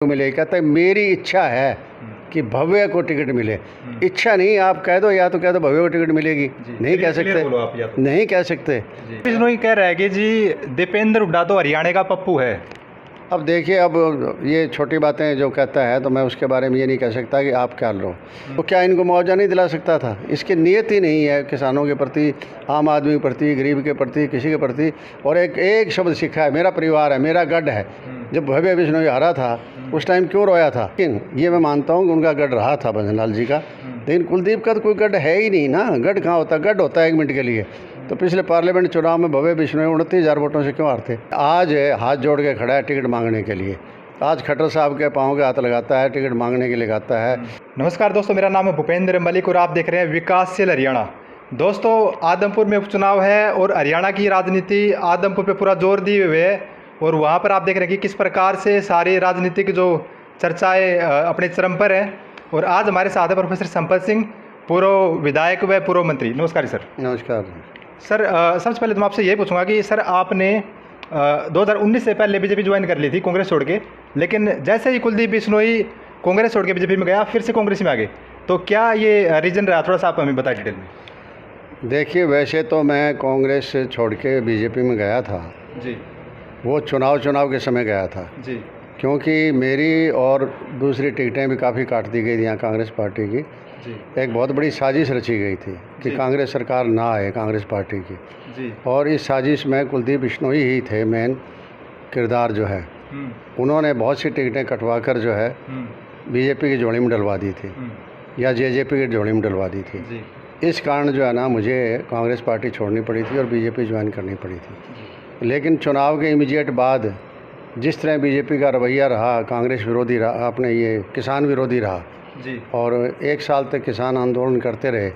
मिले, कहता है मेरी इच्छा है कि भव्य को टिकट मिले। इच्छा नहीं, आप कह दो, या तो कह दो भव्य को टिकट मिलेगी, नहीं कह सकते, नहीं कह सकते। बिश्नोई कह रहा है कि जी दीपेंद्र हुड्डा तो हरियाणा का पप्पू है। अब देखिए, अब ये छोटी बातें जो कहता है तो मैं उसके बारे में ये नहीं कह सकता कि आप क्या लो। तो क्या इनको मुआवजा नहीं दिला सकता था? इसकी नीयत ही नहीं है किसानों के प्रति, आम आदमी के प्रति, गरीब के प्रति, किसी के प्रति। और एक शब्द सीखा है, मेरा परिवार है, मेरा गढ़ है। जब भव्य बिश्नोई हारा था उस टाइम क्यों रोया था? लेकिन ये मैं मानता हूँ कि उनका गढ़ रहा था भजन लाल जी का, लेकिन कुलदीप का तो कोई गढ़ है ही नहीं ना। गढ़ कहाँ होता? गढ़ होता है 1 मिनट के लिए। तो पिछले पार्लियामेंट चुनाव में भव्य बिश्नोई 29,000 वोटों से क्यों हारते? आज हाथ जोड़ के खड़ा है टिकट मांगने के लिए। आज खट्टर साहब के पाँव के हाथ लगाता है, टिकट मांगने के लिए गाता है। नमस्कार दोस्तों, मेरा नाम है भूपेंद्र मलिक और आप देख रहे हैं विकासशील हरियाणा। दोस्तों, आदमपुर में उपचुनाव है और हरियाणा की राजनीति आदमपुर पे पूरा जोर दिए हुए है और वहाँ पर आप देख रहे हैं कि किस प्रकार से सारी राजनीतिक जो चर्चाएँ अपने चरम पर हैं। और आज हमारे साथ है प्रोफेसर संपत सिंह, पूर्व विधायक व पूर्व मंत्री। नमस्कार सर। नमस्कार सर, सबसे पहले तो मैं आपसे यही पूछूंगा कि सर आपने 2019 से पहले बीजेपी ज्वाइन कर ली थी कांग्रेस छोड़ के, लेकिन जैसे ही कुलदीप बिश्नोई कांग्रेस छोड़ के बीजेपी में गया फिर से कांग्रेस में आ गए, तो क्या ये रीजन रहा? थोड़ा सा आप हमें बताइए डिटेल में। देखिए, वैसे तो मैं कांग्रेस छोड़ के बीजेपी में गया था जी। वो चुनाव के समय गया था जी। क्योंकि मेरी और दूसरी टिकटें भी काफ़ी काट दी गई थी यहाँ कांग्रेस पार्टी की। जी। एक बहुत बड़ी साजिश रची गई थी कि कांग्रेस सरकार ना आए कांग्रेस पार्टी की। जी। और इस साजिश में कुलदीप बिश्नोई ही थे मेन किरदार जो है। उन्होंने बहुत सी टिकटें कटवा कर जो है बीजेपी की झोली में डलवा दी थी या जेजेपी की झोली में डलवा दी थी। जी। इस कारण जो है ना मुझे कांग्रेस पार्टी छोड़नी पड़ी थी और बीजेपी ज्वाइन करनी पड़ी थी। लेकिन चुनाव के इमीडिएट बाद जिस तरह बीजेपी का रवैया रहा, कांग्रेस विरोधी रहा, अपने ये किसान विरोधी रहा जी। और 1 साल तक किसान आंदोलन करते रहे,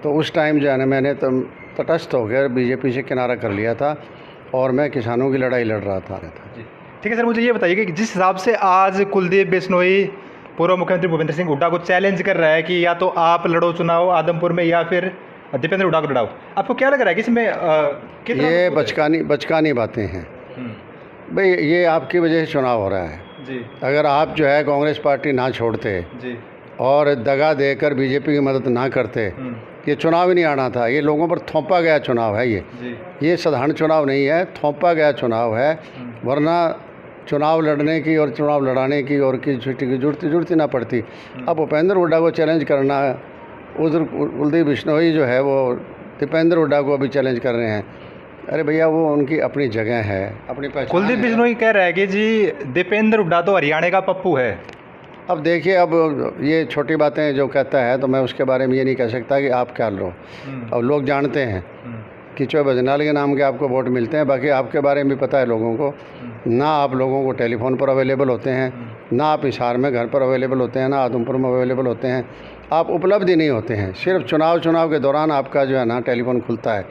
तो उस टाइम जो है ना मैंने तो तटस्थ होकर बीजेपी से किनारा कर लिया था और मैं किसानों की लड़ाई लड़ रहा था। जी, ठीक है सर। मुझे ये बताइए कि जिस हिसाब से आज कुलदीप बिश्नोई पूर्व मुख्यमंत्री भूपेंद्र सिंह हुड्डा को चैलेंज कर रहा है कि या तो आप लड़ो चुनाव आदमपुर में या फिर दीपेंद्र हुड्डा को लड़ाओ, आपको क्या लग रहा है कि इसमें ये बचकानी बातें हैं भाई। ये आपकी वजह से चुनाव हो रहा है जी। अगर आप जो है कांग्रेस पार्टी ना छोड़ते जी और दगा देकर बीजेपी की मदद ना करते, ये चुनाव ही नहीं आना था। ये लोगों पर थोपा गया चुनाव है ये साधारण चुनाव नहीं है, थोपा गया चुनाव है। वरना चुनाव लड़ने की और चुनाव लड़ाने की और की जरूरत ना पड़ती। अब भूपेंद्र हुड्डा को चैलेंज करना, उधर कुलदीप बिश्नोई जो है वो दीपेंद्र हुड्डा को अभी चैलेंज कर रहे हैं। अरे भैया, वो उनकी अपनी जगह है, अपनी पहचान। कुलदीप बिश्नोई कह रहा है कि जी दीपेंद्र हुड्डा तो हरियाणा का पप्पू है। अब देखिए, अब ये छोटी बातें जो कहता है तो मैं उसके बारे में ये नहीं कह सकता कि आप क्या लो। अब लोग जानते हैं कि चो भजनाल के नाम के आपको वोट मिलते हैं, बाकी आपके बारे में भी पता है लोगों को। ना आप लोगों को टेलीफोन पर अवेलेबल होते हैं, ना आप हिसार में घर पर अवेलेबल होते हैं, ना आदमपुर में अवेलेबल होते हैं। आप उपलब्ध ही नहीं होते हैं। सिर्फ चुनाव के दौरान आपका जो है ना टेलीफोन खुलता है,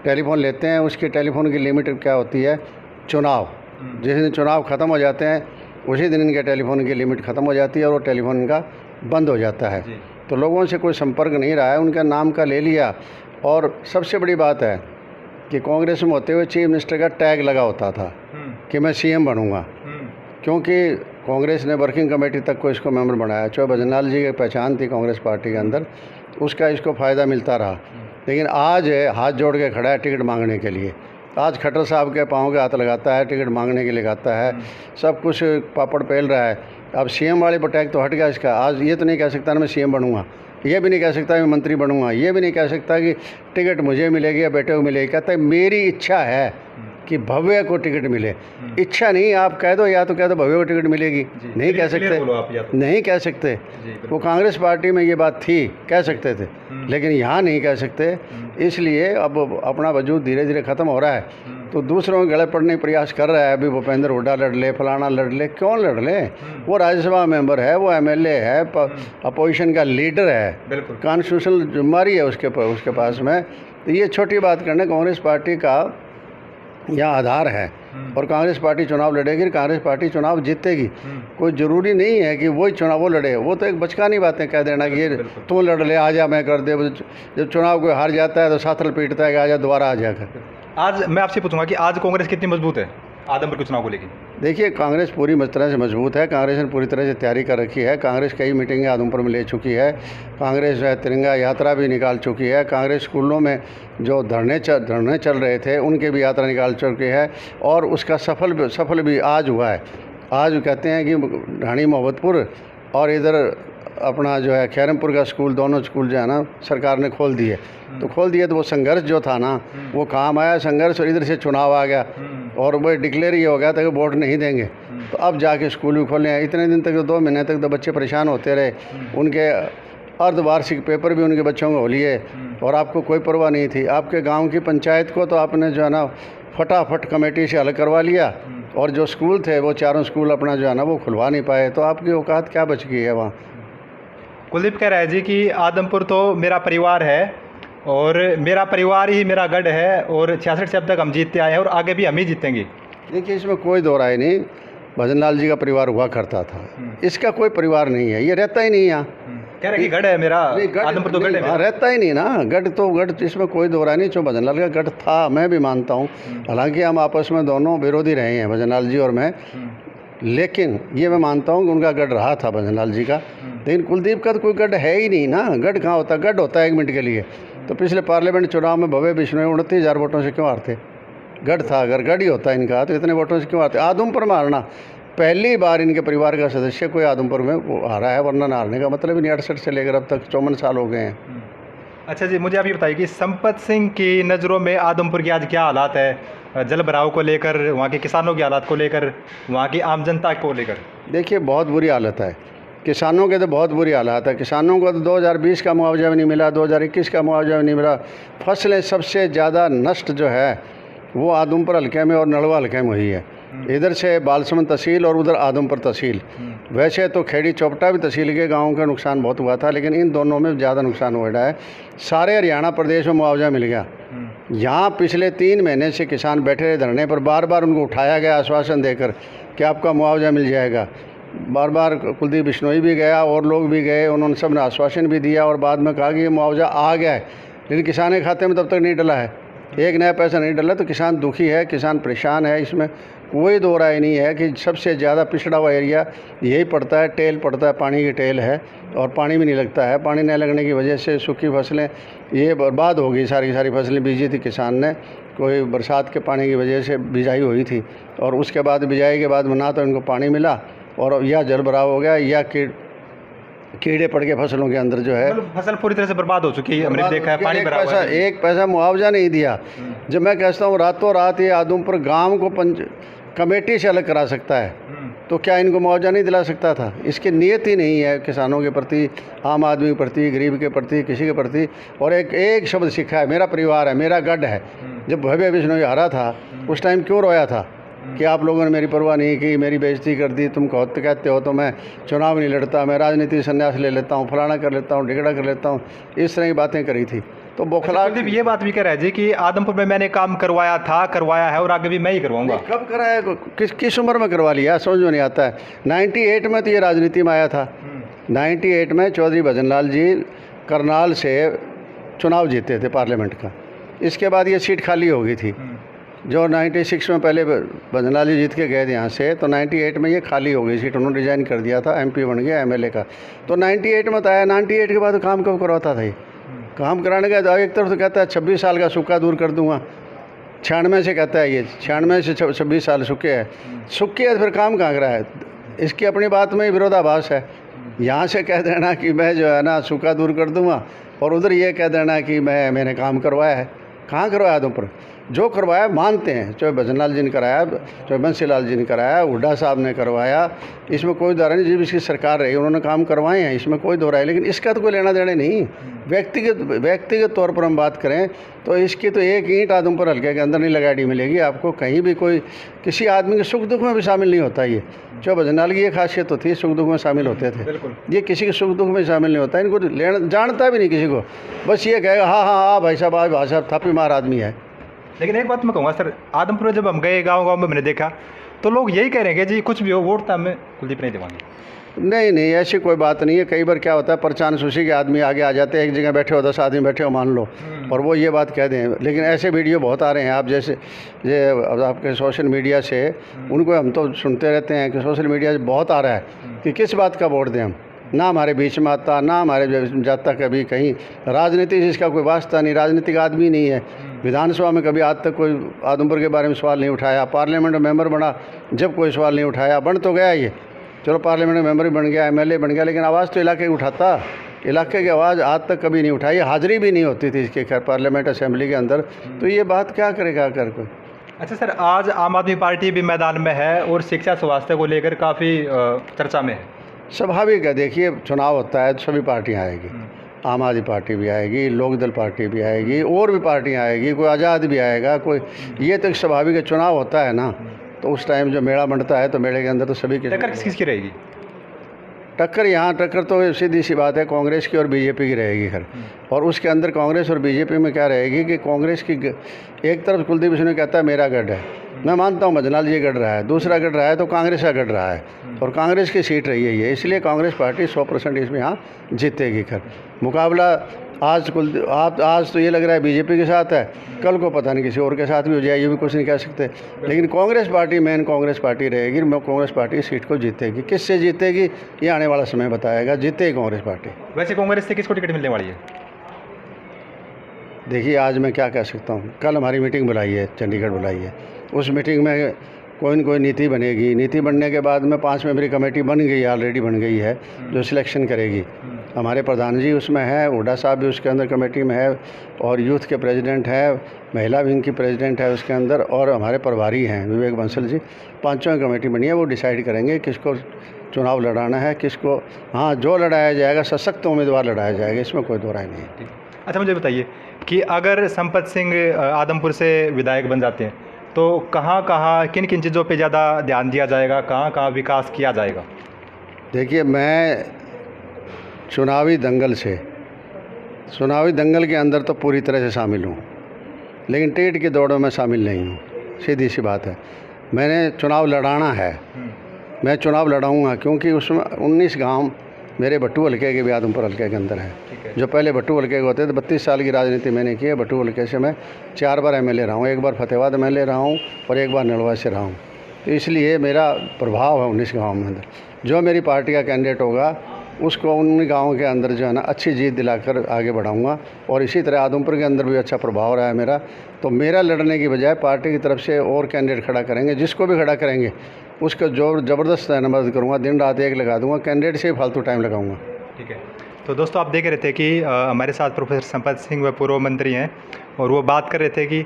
टेलीफोन लेते हैं। उसकी टेलीफोन की लिमिट क्या होती है? चुनाव। जिस दिन चुनाव ख़त्म हो जाते हैं उसी दिन इनके टेलीफोन की लिमिट ख़त्म हो जाती है और वो टेलीफोन इनका बंद हो जाता है। तो लोगों से कोई संपर्क नहीं रहा है, उनका नाम का ले लिया। और सबसे बड़ी बात है कि कांग्रेस में होते हुए चीफ मिनिस्टर का टैग लगा होता था कि मैं सीएम बनूंगा, क्योंकि कांग्रेस ने वर्किंग कमेटी तक को इसको मेंबर बनाया। चो भजनलाल जी की पहचान थी कांग्रेस पार्टी के अंदर, उसका इसको फ़ायदा मिलता रहा। लेकिन आज हाथ जोड़ के खड़ा है टिकट मांगने के लिए। आज खट्टर साहब के पाँव के हाथ लगाता है, टिकट मांगने के लिए गाता है, सब कुछ पापड़ पेल रहा है। अब सीएम वाले पर टैग तो हट गया इसका। आज ये तो नहीं कह सकता ना मैं सीएम बनूंगा, ये भी नहीं कह सकता मैं मंत्री बनूंगा, ये भी नहीं कह सकता कि टिकट मुझे मिलेगी या बेटे को मिलेगी। कहता है मेरी इच्छा है कि भव्य को टिकट मिले। इच्छा नहीं, आप कह दो, या तो कह दो भव्य को टिकट मिलेगी, नहीं कह सकते, नहीं कह सकते। वो कांग्रेस पार्टी में ये बात थी, कह सकते थे, लेकिन यहाँ नहीं कह सकते। इसलिए अब अपना वजूद धीरे धीरे ख़त्म हो रहा है। तो दूसरों के गले पड़ने का प्रयास कर रहा है। अभी भूपेंद्र हुड्डा लड़ ले, फलाना लड़ ले, क्यों लड़ ले? वो राज्यसभा मेंबर है, वो एमएलए है, अपोजिशन का लीडर है, कॉन्स्टिट्यूशनल जिम्मेदारी है उसके पास में। तो ये छोटी बात करने कांग्रेस पार्टी का यह आधार है और कांग्रेस पार्टी चुनाव लड़ेगी, कांग्रेस पार्टी चुनाव जीतेगी। कोई ज़रूरी नहीं है कि वही चुनाव वो लड़े। वो तो एक बचकानी बातें कह देना कि ये तू लड़ ले, आजा मैं कर दे। जब चुनाव कोई हार जाता है तो साथल पीटता है कि आजा दोबारा आ जाकर। आज मैं आपसे पूछूंगा कि आज कांग्रेस कितनी मजबूत है आदमपुर के चुनाव को लेकर? देखिए, कांग्रेस पूरी तरह से मजबूत है। कांग्रेस ने पूरी तरह से तैयारी कर रखी है। कांग्रेस कई मीटिंगें आदमपुर में ले चुकी है। कांग्रेस जो है तिरंगा यात्रा भी निकाल चुकी है। कांग्रेस स्कूलों में जो धरने चल रहे थे उनके भी यात्रा निकाल चुकी है और उसका सफल भी आज हुआ है। आज कहते हैं कि ढाणी मोहब्बतपुर और इधर अपना जो है खैरमपुर का स्कूल, दोनों स्कूल जो है ना सरकार ने खोल दिए। तो खोल दिए तो वो संघर्ष जो था ना वो काम आया संघर्ष, और इधर से चुनाव आ गया और वो डिक्लेयर ये हो गया था कि वोट नहीं देंगे। तो अब जाके स्कूल भी खोले हैं। इतने दिन तक तो 2 महीने तक तो बच्चे परेशान होते रहे। उनके अर्धवार्षिक पेपर भी उनके बच्चों को लिए और आपको कोई परवाह नहीं थी। आपके गाँव की पंचायत को तो आपने जो है ना फटाफट कमेटी से हल करवा लिया और जो स्कूल थे वो चारों स्कूल अपना जो है ना वो खुलवा नहीं पाए। तो आपकी औकात क्या बच गई है वहाँ? कुलदीप कह रहे हैं जी कि आदमपुर तो मेरा परिवार है और मेरा परिवार ही मेरा गढ़ है और 66 से अब तक हम जीतते आए हैं और आगे भी हम ही जीतेंगे। देखिए, इसमें कोई दो राय नहीं। भजन लाल जी का परिवार हुआ करता था, इसका कोई परिवार नहीं है, ये रहता ही नहीं यहाँ। कह रहे कि गढ़ है मेरा, आदमपुर तो गढ़ है मेरा। रहता ही नहीं ना, गढ़ इसमें कोई दो राय नहीं। जो भजन लाल का गढ़ था मैं भी मानता हूँ, हालांकि हम आपस में दोनों विरोधी रहे हैं भजन लाल जी और मैं, लेकिन ये मैं मानता हूँ कि उनका गढ़ रहा था भजन लाल जी का। लेकिन कुलदीप का तो कोई गढ़ है ही नहीं ना। गढ़ कहाँ होता? गढ़ होता है 1 मिनट के लिए। तो पिछले पार्लियामेंट चुनाव में भव्य बिश्नोई 29,000 वोटों से क्यों हारते? गढ़ था, अगर गढ़ ही होता इनका तो इतने वोटों से क्यों हारते? आदमपुर में हारना पहली बार इनके परिवार का सदस्य कोई आदमपुर में वो हारा है, वरना हारने का मतलब ही नहीं। 68 से लेकर अब तक 54 साल हो गए हैं। अच्छा जी, मुझे आप ये बताइए कि संपत सिंह की नज़रों में आदमपुर की आज क्या हालात है, जल भराव को लेकर, वहाँ के किसानों की हालात को लेकर, वहाँ की आम जनता को लेकर? देखिए, बहुत बुरी हालत है किसानों के, तो बहुत बुरी हालात है। किसानों को तो 2020 का मुआवजा भी नहीं मिला, 2021 का मुआवजा भी नहीं मिला। फसलें सबसे ज़्यादा नष्ट जो है वो आदमपुर हल्के में और नलवा हल्के में हुई है। इधर से बालसमंद तहसील और उधर आदमपुर तहसील। वैसे तो खेड़ी चौपटा भी तहसील के गाँव का नुकसान बहुत हुआ था, लेकिन इन दोनों में ज़्यादा नुकसान हो रहा है। सारे हरियाणा प्रदेश में मुआवजा मिल गया। यहाँ पिछले 3 महीने से किसान बैठे रहे धरने पर, बार बार उनको उठाया गया आश्वासन देकर कि आपका मुआवजा मिल जाएगा। बार बार कुलदीप बिश्नोई भी गया और लोग भी गए, उन्होंने सब ने आश्वासन भी दिया और बाद में कहा कि ये मुआवजा आ गया है, लेकिन किसान के खाते में तब तक नहीं डला है। 1 नया पैसा नहीं डला। तो किसान दुखी है, किसान परेशान है। इसमें कोई दो राय नहीं है कि सबसे ज़्यादा पिछड़ा हुआ एरिया यही पड़ता है। टेल पड़ता है, पानी की टेल है और पानी भी नहीं लगता है। पानी नहीं लगने की वजह से सूखी फसलें ये बर्बाद हो गई। सारी फसलें बीजी थी किसान ने, कोई बरसात के पानी की वजह से बिजाई हुई थी और उसके बाद बिजाई के बाद ना तो इनको पानी मिला और या जल भराव हो गया या कीड़े पड़ के फसलों के अंदर जो है फसल पूरी तरह से बर्बाद हो चुकी है। हमने देखा है पानी भरा हुआ है। एक पैसा मुआवजा नहीं दिया। जब मैं कहता हूँ रातों रात ये आदमपुर गांव को कमेटी से अलग करा सकता है, तो क्या इनको मुआवजा नहीं दिला सकता था? इसकी नीयत ही नहीं है किसानों के प्रति, आम आदमी के प्रति, गरीब के प्रति, किसी के प्रति। और एक शब्द सीखा है, मेरा परिवार है, मेरा गढ़ है। जब भव्य बिश्नोई हारा था उस टाइम क्यों रोया था कि आप लोगों ने मेरी परवाह नहीं की, मेरी बेइज्जती कर दी। तुम कहते हो तो मैं चुनाव नहीं लड़ता, मैं राजनीति संन्यास ले लेता हूँ, फलाना कर लेता हूँ, ढिगड़ा कर लेता हूँ, इस तरह की बातें करी थी। तो बौखला ये बात भी कह रहा है जी कि आदमपुर में मैंने काम करवाया है और आगे भी मैं ही करवाऊंगा। कब कराया? किस उम्र में करवा लिया? समझ में नहीं आता है। 98 में तो ये राजनीति में आया था। 98 में चौधरी भजन लाल जी करनाल से चुनाव जीते थे पार्लियामेंट का। इसके बाद ये सीट खाली हो गई थी। जो 96 में पहले भजन लाल जी जीत के गए थे यहाँ से, तो 98 में ये खाली हो गई सीट, उन्होंने रिजाइन कर दिया था, MP बन गया MLA का। तो 98 में तो आया। 98 के बाद काम कब करवाता था ये? काम कराने का एक तरफ तो कहता है 26 साल का सूखा दूर कर दूंगा, 96 से कहता है ये, 96 से 26 साल सूखे है। सूखे है फिर काम कहाँ करा है? इसकी अपनी बात में ही विरोधाभास है। यहाँ से कह देना कि मैं जो है ना सूखा दूर कर दूंगा और उधर ये कह देना कि मैंने काम करवाया है। कहाँ करवाया? आदमपुर जो करवाया मानते हैं, चाहे भजन लाल जी ने कराया, चाहे बंसी लाल जी ने कराया, हुड्डा साहब ने करवाया, इसमें कोई दो राय नहीं। जब इसकी सरकार रही उन्होंने काम करवाए हैं, इसमें कोई दो राय। लेकिन इसका तो कोई लेना देना नहीं। व्यक्तिगत तौर पर हम बात करें तो इसकी तो एक ईंट आदमपुर हल्के के अंदर नहीं लगाड़ी मिलेगी आपको कहीं भी। कोई किसी आदमी के सुख दुख में भी शामिल नहीं होता ये। जो भजन लाल की ये खासियत तो थी, सुख दुख में शामिल होते थे। ये किसी के सुख दुख में शामिल नहीं होता, इनको लेना जानता भी नहीं किसी को। बस ये कहेगा हाँ भाई साहब थापी मार आदमी है। लेकिन एक बात मैं कहूँगा सर, आदमपुर में जब हम गए गांव में मैंने देखा तो लोग यही कह रहे हैं कि जी कुछ भी हो वोट तो हमें कुलदीप नहीं देवांगे। नहीं नहीं, ऐसी कोई बात नहीं है। कई बार क्या होता है, परचान सुशी के आदमी आगे आ जाते हैं, एक जगह बैठे हो 10 आदमी बैठे हो मान लो, और वो ये बात कह दें। लेकिन ऐसे वीडियो बहुत आ रहे हैं, आप जैसे ये आपके सोशल मीडिया से उनको हम तो सुनते रहते हैं कि सोशल मीडिया से बहुत आ रहा है कि किस बात का वोट दें हम। ना हमारे बीच में आता, ना हमारे जाता कभी कहीं। राजनीति से इसका कोई वास्ता नहीं, राजनीतिक आदमी नहीं है। विधानसभा में कभी आज तक कोई आदमपुर के बारे में सवाल नहीं उठाया। पार्लियामेंट मेंबर बना जब कोई सवाल नहीं उठाया। बन तो गया ये, चलो पार्लियामेंट मेंबर बन गया, एमएलए बन गया, लेकिन आवाज़ तो इलाके की उठाता। इलाके की आवाज़ आज तक कभी नहीं उठाई। हाज़िरी भी नहीं होती थी इसके खैर पार्लियामेंट असेंबली के अंदर। तो ये बात क्या करेगा कर कोई। अच्छा सर, आज आम आदमी पार्टी भी मैदान में है और शिक्षा स्वास्थ्य को लेकर काफ़ी चर्चा में है। स्वाभाविक है, देखिए चुनाव होता है तो सभी पार्टियाँ आएगी। आम आदमी पार्टी भी आएगी, लोकदल पार्टी भी आएगी, और भी पार्टियाँ आएगी, कोई आज़ाद भी आएगा, कोई। ये तो स्वाभाविक है, चुनाव होता है ना, तो उस टाइम जो मेला बनता है तो मेले के अंदर तो सभी की टक्कर किस की रहेगी? टक्कर यहाँ टक्कर तो सीधी सी बात है, कांग्रेस की और बीजेपी की रहेगी खैर। और उसके अंदर कांग्रेस और बीजेपी में क्या रहेगी कि कांग्रेस की एक तरफ कुलदीप सिंह कहता है मेरा गढ़ है, मैं मानता हूँ मजनाल जी गढ़ रहा है, दूसरा गढ़ रहा है तो कांग्रेस का गढ़ रहा है, और कांग्रेस की सीट रही है ये, इसलिए कांग्रेस पार्टी 100% इसमें यहाँ जीतेगी खैर। मुकाबला आज आज तो ये लग रहा है बीजेपी के साथ है, कल को पता नहीं किसी और के साथ भी हो जाए, ये भी कुछ नहीं कह सकते। लेकिन Congress party main Congress party रहेगी, कांग्रेस पार्टी सीट को जीतेगी। किससे जीतेगी ये आने वाला समय बताएगा, जीतेगी कांग्रेस पार्टी। वैसे कांग्रेस से किसको टिकट मिलने वाली है? देखिए आज मैं क्या कह सकता हूँ, कल हमारी मीटिंग बुलाई है, चंडीगढ़ बुलाई है। उस मीटिंग में कोई न कोई नीति बनेगी। नीति बनने के बाद में 5 मेंबरी कमेटी बन गई, ऑलरेडी बन गई है, जो सिलेक्शन करेगी। हमारे प्रधान जी उसमें हैं, हुड्डा साहब भी उसके अंदर कमेटी में है, और यूथ के प्रेसिडेंट है, महिला विंग की प्रेसिडेंट है उसके अंदर, और हमारे प्रभारी हैं विवेक बंसल जी। 5 कमेटी बनी है, वो डिसाइड करेंगे किसको चुनाव लड़ाना है, किसको। हाँ, जो लड़ाया जाएगा सशक्त उम्मीदवार लड़ाया जाएगा, इसमें कोई दो राय नहीं है। अच्छा मुझे बताइए कि अगर संपत सिंह आदमपुर से विधायक बन जाते हैं तो कहाँ किन किन चीज़ों पे ज़्यादा ध्यान दिया जाएगा, कहाँ विकास किया जाएगा? देखिए मैं चुनावी दंगल के अंदर तो पूरी तरह से शामिल हूँ, लेकिन टिकट की दौड़ में शामिल नहीं हूँ, सीधी सी बात है। मैंने चुनाव लड़ाना है, मैं चुनाव लड़ाऊँगा, क्योंकि उसमें 19 गांव मेरे भट्टू हल्के के भी आदमपुर हल्के के अंदर है। जो पहले भट्टू हल्के के होते थे, 32 साल की राजनीति मैंने की है। भट्टू हल्के से मैं 4 बार एमएलए रहा हूँ, 1 बार फतेहाबाद एमएलए रहा हूँ और 1 बार नलवा से रहा हूँ। तो इसलिए मेरा प्रभाव है 19 गाँव में अंदर। जो मेरी पार्टी का कैंडिडेट होगा उसको उन गाँव के अंदर जो है ना अच्छी जीत दिलाकर आगे बढ़ाऊँगा, और इसी तरह आदमपुर के अंदर भी अच्छा प्रभाव रहा है मेरा। तो मेरा लड़ने की बजाय पार्टी की तरफ से और कैंडिडेट खड़ा करेंगे, जिसको भी खड़ा करेंगे उसको जो ज़बरदस्त मदद करूँगा, दिन रात एक लगा दूँगा, कैंडिडेट से फालतू टाइम लगाऊँगा। ठीक है। तो दोस्तों आप देख रहे थे कि हमारे साथ प्रोफेसर संपत सिंह व पूर्व मंत्री हैं, और वो बात कर रहे थे कि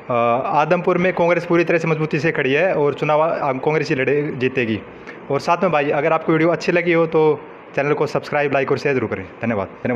आदमपुर में कांग्रेस पूरी तरह से मजबूती से खड़ी है और चुनाव कांग्रेस ही जीतेगी। और साथ में भाई अगर आपको वीडियो अच्छी लगी हो तो चैनल को सब्सक्राइब, लाइक और शेयर जरूर करें। धन्यवाद सर।